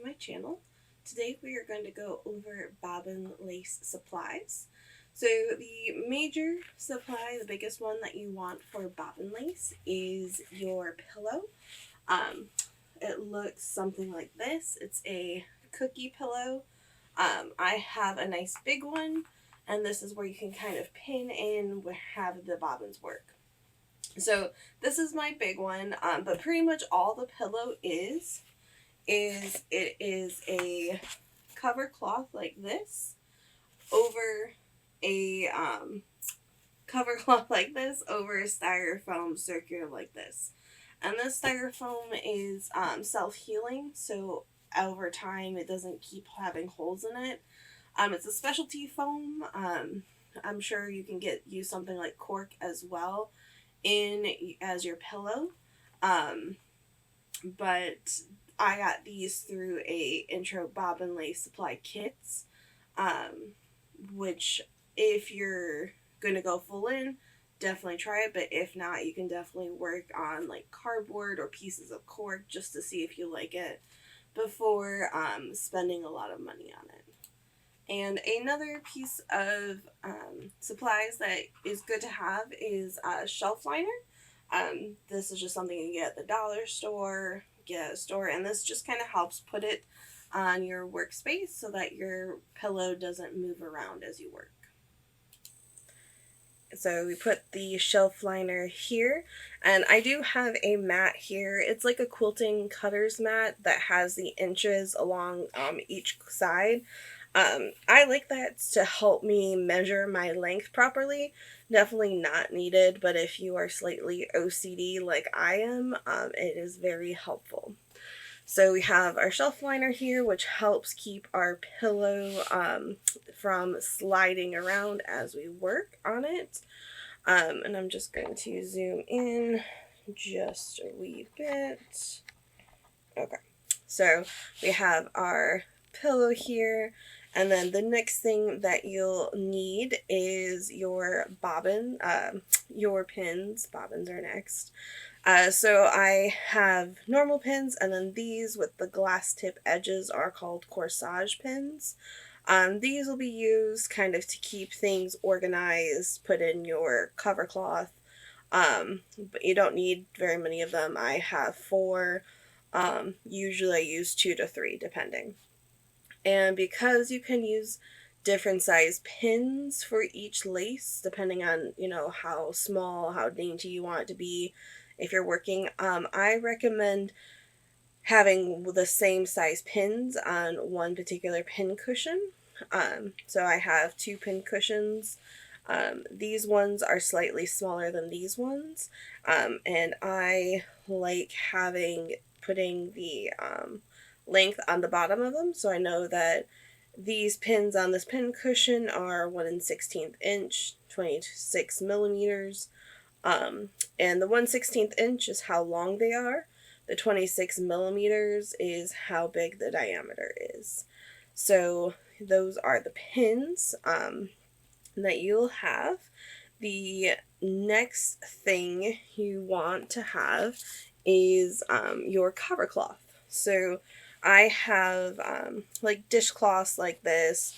to my channel. Today we are going to go over bobbin lace supplies. So the major supply, the biggest one that you want for bobbin lace is your pillow. It looks something like this. It's a cookie pillow. I have a nice big one, and this is where you can kind of pin in have the bobbins work. So this is my big one, but pretty much all the pillow is it is a cover cloth like this over a cover cloth like this over a styrofoam circular like this. And this styrofoam is self-healing, so over time it doesn't keep having holes in it. It's a specialty foam. I'm sure you can use something like cork as well as your pillow. But I got these through a intro bobbin lace supply kits, which if you're gonna go full in, definitely try it, but if not, you can definitely work on like cardboard or pieces of cork just to see if you like it before spending a lot of money on it. And another piece of supplies that is good to have is a shelf liner. This is just something you get at the dollar store, get at a store, and this just kind of helps put it on your workspace so that your pillow doesn't move around as you work. So we put the shelf liner here, and I do have a mat here. It's like a quilting cutter's mat that has the inches along each side. I like that to help me measure my length properly. Definitely not needed, but if you are slightly OCD like I am, it is very helpful. So we have our shelf liner here, which helps keep our pillow from sliding around as we work on it. And I'm just going to zoom in just a wee bit. Okay, so we have our pillow here. And then the next thing that you'll need is your bobbin, your pins. Bobbins are next. So I have normal pins, and then these with the glass tip edges are called corsage pins. These will be used kind of to keep things organized, put in your cover cloth, but you don't need very many of them. I have 4. Usually I use 2 to 3 depending. And because you can use different size pins for each lace, depending on, how small, how dainty you want it to be, if you're working, I recommend having the same size pins on one particular pin cushion. So I have 2 pin cushions. These ones are slightly smaller than these ones. And I like putting the length on the bottom of them, so I know that these pins on this pin cushion are 1 1/16 inch, 26 millimeters, and the 1/16 inch is how long they are. The 26 millimeters is how big the diameter is. So those are the pins that you'll have. The next thing you want to have is your cover cloth. So I have like dishcloths like this,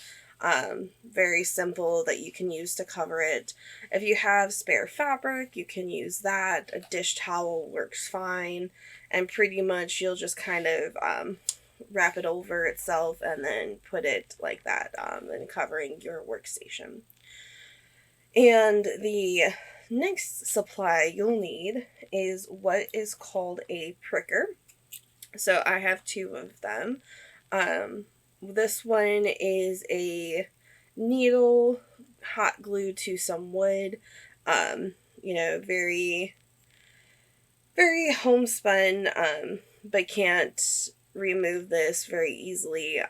very simple, that you can use to cover it. If you have spare fabric, you can use that. A dish towel works fine, and pretty much you'll just kind of wrap it over itself and then put it like that, and covering your workstation. And the next supply you'll need is what is called a pricker. So I have 2 of them. This one is a needle hot glued to some wood. Very, very homespun, but can't remove this very easily.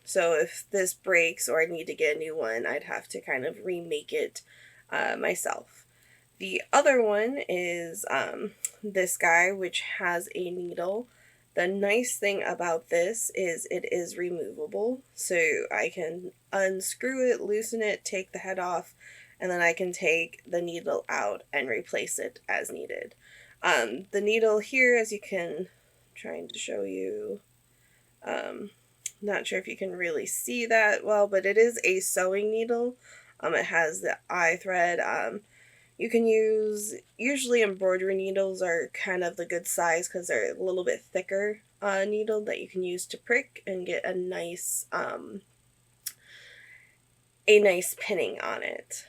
So if this breaks or I need to get a new one, I'd have to kind of remake it myself. The other one is this guy, which has a needle. The nice thing about this is it is removable, so I can unscrew it, loosen it, take the head off, and then I can take the needle out and replace it as needed. The needle here, as you can, trying to show you, Not sure if you can really see that well, but it is a sewing needle. It has the eye thread. You can use, usually embroidery needles are kind of the good size because they're a little bit thicker needle that you can use to prick and get a nice pinning on it.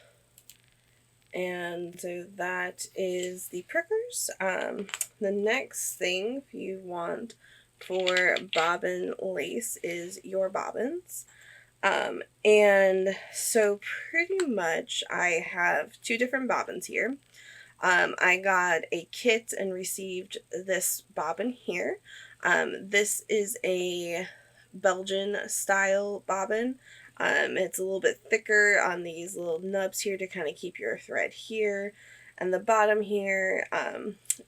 And so that is the prickers. The next thing you want for bobbin lace is your bobbins. And so pretty much I have two different bobbins here. I got a kit and received this bobbin here. This is a Belgian style bobbin. It's a little bit thicker on these little nubs here to kind of keep your thread here. And the bottom here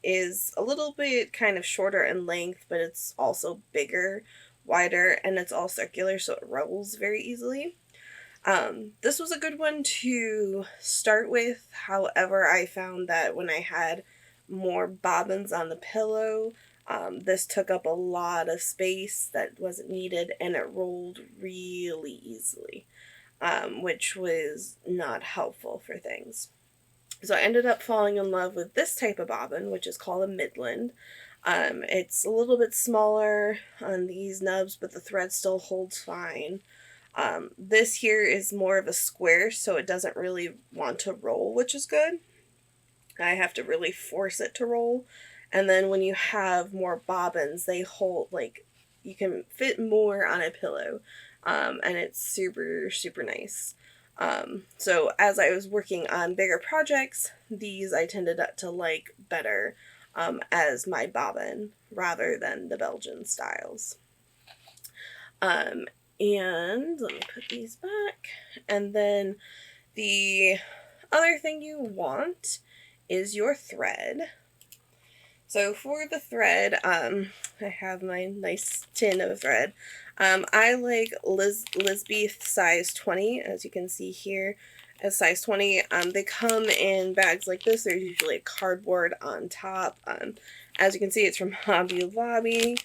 is a little bit kind of shorter in length, but it's also bigger, wider, and it's all circular, so it rolls very easily. This was a good one to start with. However, I found that when I had more bobbins on the pillow, this took up a lot of space that wasn't needed, and it rolled really easily, which was not helpful for things. So I ended up falling in love with this type of bobbin, which is called a Midland. It's a little bit smaller on these nubs, but the thread still holds fine. This here is more of a square, so it doesn't really want to roll, which is good. I have to really force it to roll. And then when you have more bobbins, they hold, like, you can fit more on a pillow. And it's super, super nice. So as I was working on bigger projects, these I tended to like better as my bobbin rather than the Belgian styles. And let me put these back. And then the other thing you want is your thread. So for the thread, I have my nice tin of thread. I like Lisbeth size 20, as you can see here, as size 20. They come in bags like this. There's usually a cardboard on top. As you can see, it's from Hobby Lobby,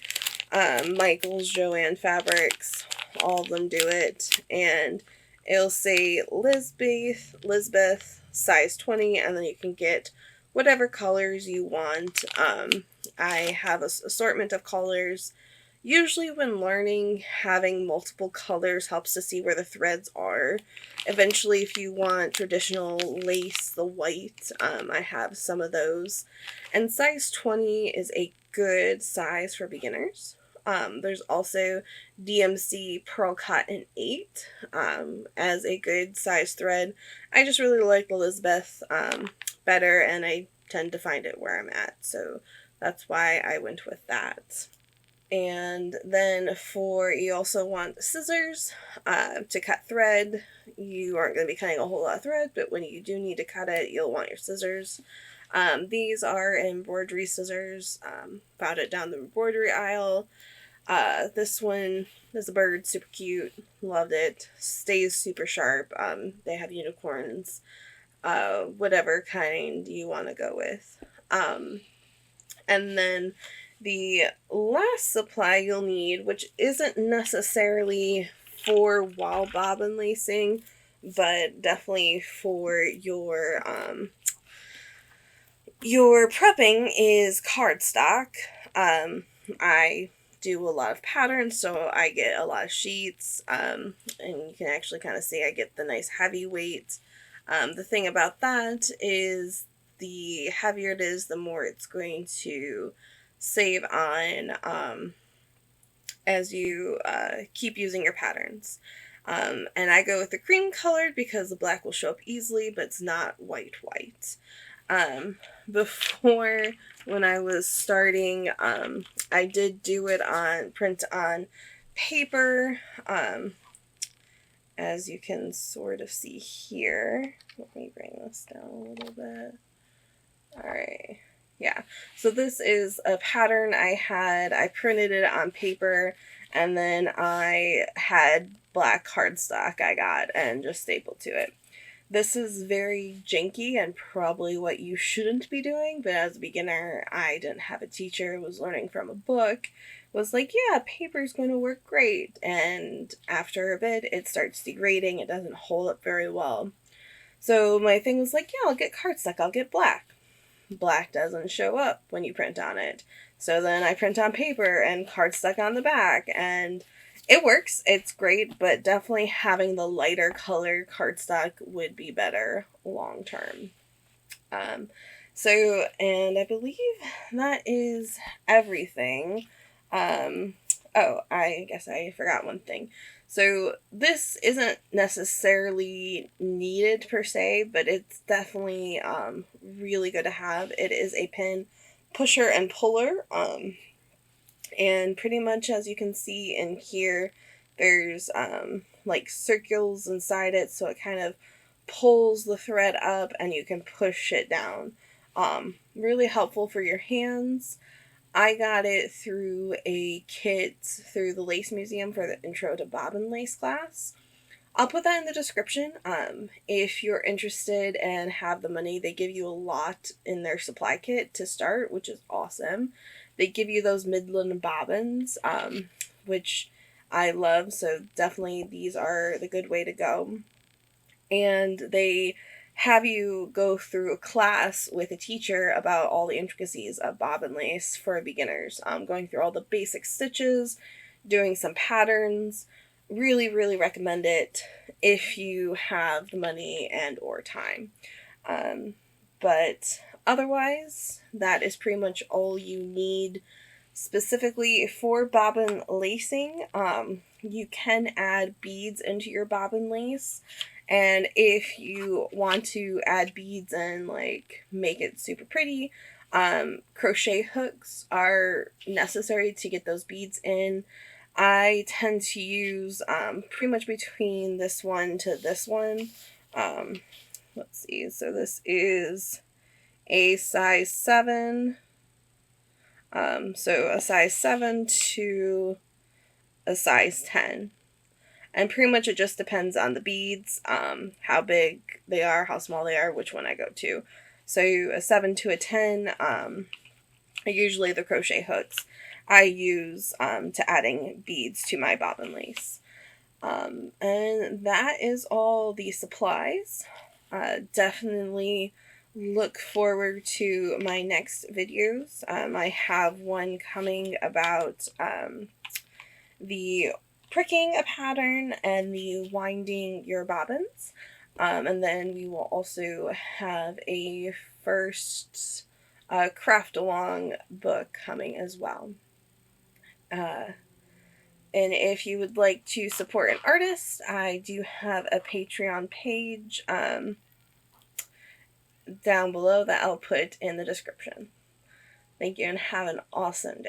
Michael's, Joann Fabrics. All of them do it. And it'll say Lisbeth size 20, and then you can get whatever colors you want. I have an assortment of colors. Usually when learning, having multiple colors helps to see where the threads are. Eventually, if you want traditional lace, the white, I have some of those. And size 20 is a good size for beginners. There's also DMC Pearl Cotton 8 as a good size thread. I just really like Elizabeth better, and I tend to find it where I'm at, so that's why I went with that. And then you also want scissors to cut thread. You aren't going to be cutting a whole lot of thread, but when you do need to cut it, you'll want your scissors. These are embroidery scissors. Found it down the embroidery aisle. This one is a bird, super cute. Loved it. Stays super sharp. They have unicorns. Whatever kind you want to go with. And then the last supply you'll need, which isn't necessarily for wall bobbin lacing, but definitely for your prepping, is cardstock. I do a lot of patterns, so I get a lot of sheets, and you can actually kind of see I get the nice heavy weight. The thing about that is the heavier it is, the more it's going to save on as you keep using your patterns. And I go with the cream colored because the black will show up easily, but it's not white. Before, when I was starting, I did do it print on paper, as you can sort of see here. Let me bring this down a little bit. Alright, yeah, so this is a pattern I printed it on paper, and then I had black cardstock I got and just stapled to it. This is very janky and probably what you shouldn't be doing, but as a beginner, I didn't have a teacher, was learning from a book, was like, yeah, paper's going to work great. And after a bit, it starts degrading, it doesn't hold up very well. So my thing was like, yeah, I'll get cardstock, I'll get black. Black doesn't show up when you print on it. So then I print on paper and cardstock on the back, and it works, it's great, but definitely having the lighter color cardstock would be better long term. Um, and I believe that is everything. Oh, I guess I forgot one thing. So this isn't necessarily needed per se, but it's definitely really good to have. It is a pin pusher and puller. And pretty much as you can see in here, there's like circles inside it, so it kind of pulls the thread up and you can push it down. Really helpful for your hands. I got it through a kit through the Lace Museum for the Intro to Bobbin Lace class. I'll put that in the description. If you're interested and have the money, they give you a lot in their supply kit to start, which is awesome. They give you those Midland bobbins, which I love, so definitely these are the good way to go. And they have you go through a class with a teacher about all the intricacies of bobbin lace for beginners, going through all the basic stitches, doing some patterns. Really, really recommend it if you have the money and or time. But otherwise, that is pretty much all you need specifically for bobbin lacing. You can add beads into your bobbin lace, and if you want to add beads and like make it super pretty, crochet hooks are necessary to get those beads in. I tend to use pretty much between this one to this one. Let's see, so this is a size 7. So a size 7 to a size 10. And pretty much it just depends on the beads, how big they are, how small they are, which one I go to. So a 7 to a 10, usually the crochet hooks I use to adding beads to my bobbin lace. And that is all the supplies. Definitely look forward to my next videos. I have one coming about the pricking a pattern and the winding your bobbins. And then we will also have a first craft along book coming as well. And if you would like to support an artist, I do have a Patreon page down below that I'll put in the description. Thank you and have an awesome day.